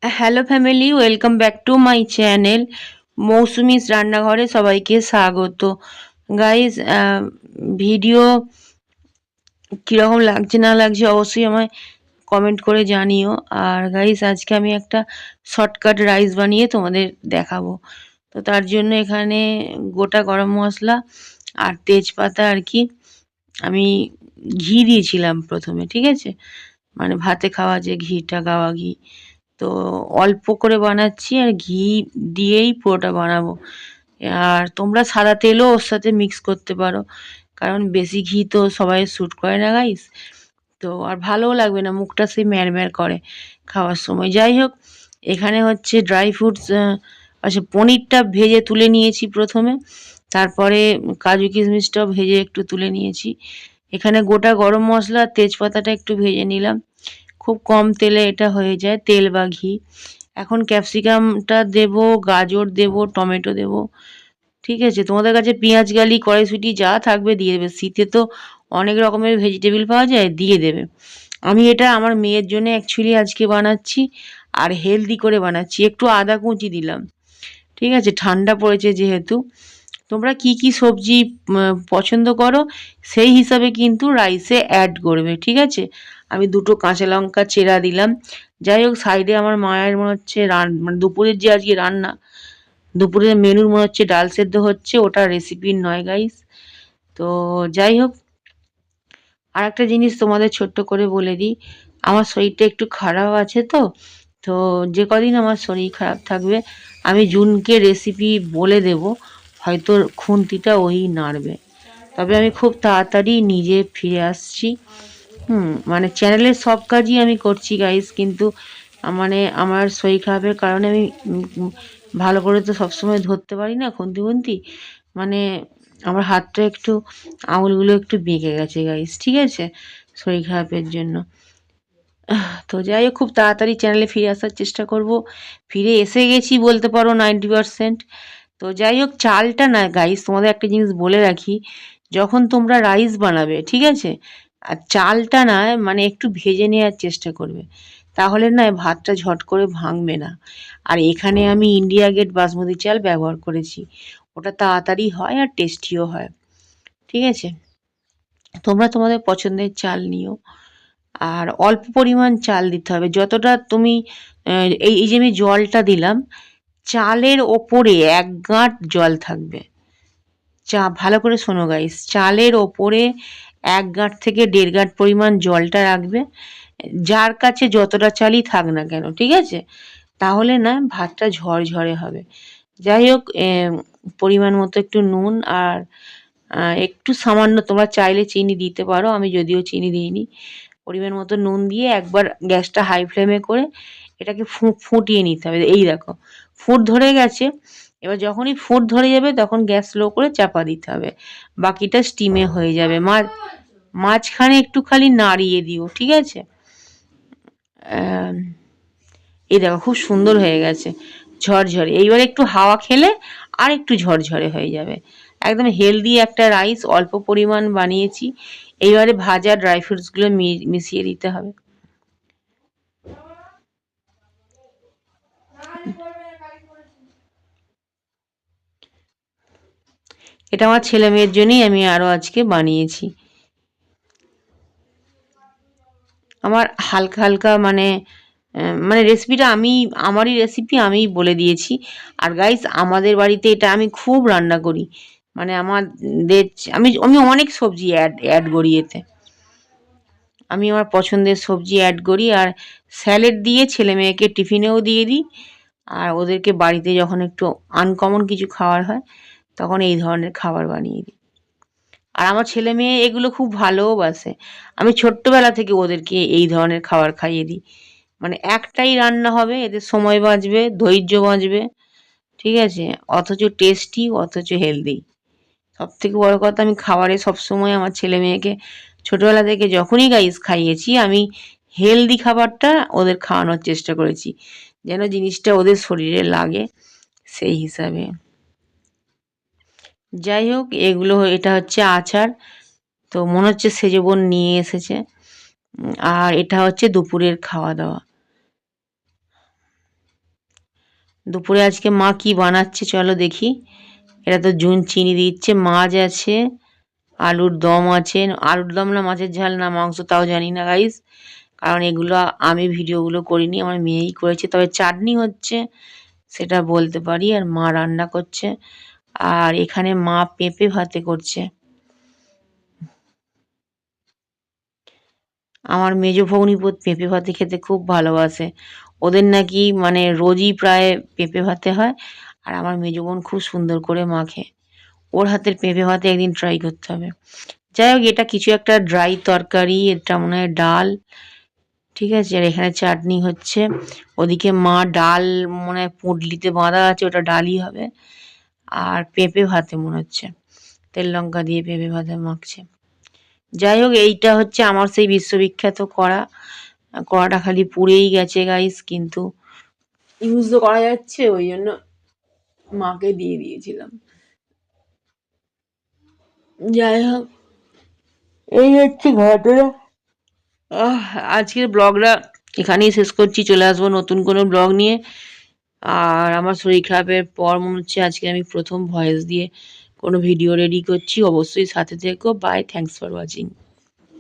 Hello family, welcome back to my channel Mousumi's রান্নাঘরে সবাইকে স্বাগত। গাইজ, ভিডিও কীরকম লাগছে না লাগছে অবশ্যই আমায় কমেন্ট করে জানিও। আর গাইজ, আজকে আমি একটা শর্টকাট রাইস বানিয়ে তোমাদের দেখাবো। তো তার জন্য এখানে গোটা গরম মশলা আর তেজপাতা আর কি আমি ঘি দিয়েছিলাম প্রথমে, ঠিক আছে, মানে ভাতে খাওয়া যে ঘিটা, গাওয়া ঘি। তো অল্প করে বানাচ্ছি আর ঘি দিয়েই পুরোটা বানাবো। আর তোমরা সাদা তেলও ওর সাথে মিক্স করতে পারো, কারণ বেশি ঘি তো সবাই স্যুট করে না গাইস। তো আর ভালোও লাগবে না, মুখটা সেই ম্যারম্যার করে খাওয়ার সময়। যাই হোক, এখানে হচ্ছে ড্রাই ফ্রুটস, আচ্ছা, পনিরটা ভেজে তুলে নিয়েছি প্রথমে, তারপরে কাজু কিশমিশটাও ভেজে একটু তুলে নিয়েছি। এখানে গোটা গরম মশলা আর তেজপাতাটা একটু ভেজে নিলাম। খুব কম তেলে এটা হয়ে যায়, তেল বা ঘি। এখন ক্যাপসিকামটা দেব, গাজর দেব, টমেটো দেব, ঠিক আছে। তোমাদের কাছে পেঁয়াজ গালি কড়াইশুঁটি যা থাকবে দিয়ে দেবে, শীতে তো অনেক রকমের ভেজিটেবল পাওয়া যায়, দিয়ে দেবে। আমি এটা আমার মেয়ের জন্য অ্যাকচুয়ালি আজকে বানাচ্ছি, আর হেলদি করে বানাচ্ছি। একটু আদা কুচি দিলাম, ঠিক আছে, ঠান্ডা পড়েছে যেহেতু। তোমরা কি কি সবজি পছন্দ করো সেই হিসাবে কিন্তু রাইসে অ্যাড করবে, ঠিক আছে। আমি দুটো কাঁচা লঙ্কা চেরা দিলাম। যাই হোক, সাইডে আমার মায়ের মনে হচ্ছে মানে দুপুরের যে আজকে রান্না, দুপুরের মেনুর মনে হচ্ছে ডাল সেদ্ধ হচ্ছে, ওটা রেসিপির নয় গাইস। তো যাই হোক, আর একটা জিনিস তোমাদের ছোট্ট করে বলে দিই, আমার শরীরটা একটু খারাপ আছে। তো তো যে কদিন আমার শরীর খারাপ থাকবে আমি জুনকে রেসিপি বলে দেব, হয়তো খুন্তিটা ওই নাড়বে। তবে আমি খুব তাড়াতাড়ি নিজে ফিরে আসছি। মানে চ্যানেলের সব কাজই আমি করছি গাইস, কিন্তু মানে আমার শরীর খারাপের কারণে আমি ভালো করে তো সবসময় ধরতে পারি না খুন্তি খুন্তি। মানে আমার হাতটা একটু, আঙুলগুলো একটু বেঁকে গেছে গাইস, ঠিক আছে, শরীর খারাপের জন্য। তো যাই হোক, খুব তাড়াতাড়ি চ্যানেলে ফিরে আসার চেষ্টা করব। ফিরে এসে গেছি বলতে পারো 90%। তো যাই হোক, চালটা না গাইস, তোমাদের একটা জিনিস বলে রাখি, যখন তোমরা রাইস বানাবে, ঠিক আছে, আর চালটা না মানে একটু ভেজে নেওয়ার চেষ্টা করবে, তাহলে না ভাতটা ঝট করে ভাঙবে না। আর এখানে আমি ইন্ডিয়া গেট বাসমতি চাল ব্যবহার করেছি, ওটা তাড়াতাড়ি হয় আর টেস্টিও হয়, ঠিক আছে। তোমরা তোমাদের পছন্দের চাল নিও, আর অল্প পরিমাণ চাল দিতে হবে। যতটা তুমি এই এই যে আমি জলটা দিলাম, চালের ওপরে ১ গাঁট জল থাকবে। ভালো করে শোনো গাইস, চালের ওপরে ১ গাঁট থেকে ১.৫ গাঁট পরিমাণ জলটা রাখবে, যার কাছে যতটা চালই থাক না কেন, ঠিক আছে? তাহলে না ভাতটা ঝরঝরে হবে। যাই হোক, পরিমাণ মতো একটু নুন আর একটু সামান্য তোমরা চাইলে চিনি দিতে পারো, আমি যদিও চিনি দিইনি। পরিমাণ মতো নুন দিয়ে একবার গ্যাসটা হাই ফ্লেমে করে এটাকে ফুটিয়ে নিতে হবে। এই দেখো, ফুট ধরে গেছে। এবার যখনই ফুট ধরে যাবে তখন গ্যাস স্লো করে চাপা দিতে হবে, বাকিটা স্টিমে হয়ে যাবে। মাঝখানে একটু খালি নাড়িয়ে দিও, ঠিক আছে। আহ, এই দেখো, খুব সুন্দর হয়ে গেছে, ঝরঝরে। এইবার একটু হাওয়া খেলে আর একটু ঝরঝরে হয়ে যাবে। একদম হেলদি একটা রাইস, অল্প পরিমাণ বানিয়েছি। এইবারে ভাজা ড্রাই ফ্রুটসগুলো মিশিয়ে দিতে হবে। এটা আমার ছেলে মেয়ের জন্যই আমি আরও আজকে বানিয়েছি। আমার হালকা হালকা মানে রেসিপিটা আমারই রেসিপি, আমিই বলে দিয়েছি। আর গাইস, আমাদের বাড়িতে এটা আমি খুব রান্না করি, মানে আমাদের আমি আমি অনেক সবজি অ্যাড করি এতে। আমি আমার পছন্দের সবজি অ্যাড করি, আর স্যালাড দিয়ে ছেলে মেয়েকে টিফিনেও দিয়ে দিই। আর ওদেরকে বাড়িতে যখন একটু আনকমন কিছু খাওয়ার হয় তখন এই ধরনের খাবার বানিয়ে দিই। আর আমার ছেলে মেয়ে এগুলো খুব ভালোওবাসে। আমি ছোট্টবেলা থেকে ওদেরকে এই ধরনের খাবার খাইয়ে দিই। মানে একটাই রান্না হবে, এদের সময় বাঁচবে, ধৈর্য বাঁচবে, ঠিক আছে, অথচ টেস্টি, অথচ হেলদি। সবথেকে বড় কথা, আমি খাবারে সবসময় আমার ছেলে মেয়েকে ছোটবেলা থেকে যখনই গাইস খাইয়েছি, আমি হেলদি খাবারটা ওদের খাওয়ানোর চেষ্টা করেছি, যেন জিনিসটা ওদের শরীরে লাগে সেই হিসাবে। যাই হোক, এটা হচ্ছে আচার। তো মনে হচ্ছে সেজো বোন নিয়ে এসেছে। আর এটা হচ্ছে দুপুরের খাওয়া দাওয়া। দুপুরে আজকে মা কি বানাচ্ছে চলো দেখি। এটা তো চিনি দিচ্ছে, মাছ আছে, আলুর দম আছে, আলুর দম না মাছের ঝাল না মাংস তাও জানি না গাইস, কারণ এগুলো আমি ভিডিওগুলো করিনি, আমার মেয়েই করেছে। তবে চাটনি হচ্ছে সেটা বলতে পারি, আর মা রান্না করছে। আর এখানে মা পেঁপে ভাতে করছে। আমার মেজো ভগ্নিপোত পেঁপে ভাতে খেতে খুব ভালোবাসে। ওদের নাকি মানে রোজই প্রায় পেঁপে ভাতে হয়, আর আমার মেজো বোন খুব সুন্দর করে মাখে। ওর হাতের পেঁপে ভাতে একদিন ট্রাই করতে হবে। যাই হোক, এটা কিছু একটা ড্রাই তরকারি, এটা মনে হয় ডাল, ঠিক আছে। আর এখানে চাটনি হচ্ছে, ওদিকে মা ডাল মনে হয় পুঁটলিতে বাঁধা আছে, ওটা ডালই হবে। আর পেঁপে ভাতে মনে হচ্ছে তেল লঙ্কা দিয়ে পেঁপে ভাতে মাখছে। যাই হোক, এইটা হচ্ছে আমার সেই বিশ্ববিখ্যাত কড়া। কড়াটা খালি পুড়েই গেছে গাইস, কিন্তু ইউজ তো করা যাচ্ছে, ওই জন্য মাকে দিয়ে দিয়েছিলাম। যাই হোক, এই হচ্ছে ঘটনা। আজকের ব্লগটা এখানেই শেষ করছি, চলে আসবো নতুন কোনো ব্লগ নিয়ে। আর আমার শরীর খারাপের পর মনে হচ্ছে আজকে আমি প্রথম ভয়েস দিয়ে কোনো ভিডিও রেডি করছি। অবশ্যই সাথে থেকো। Bye, thanks for watching.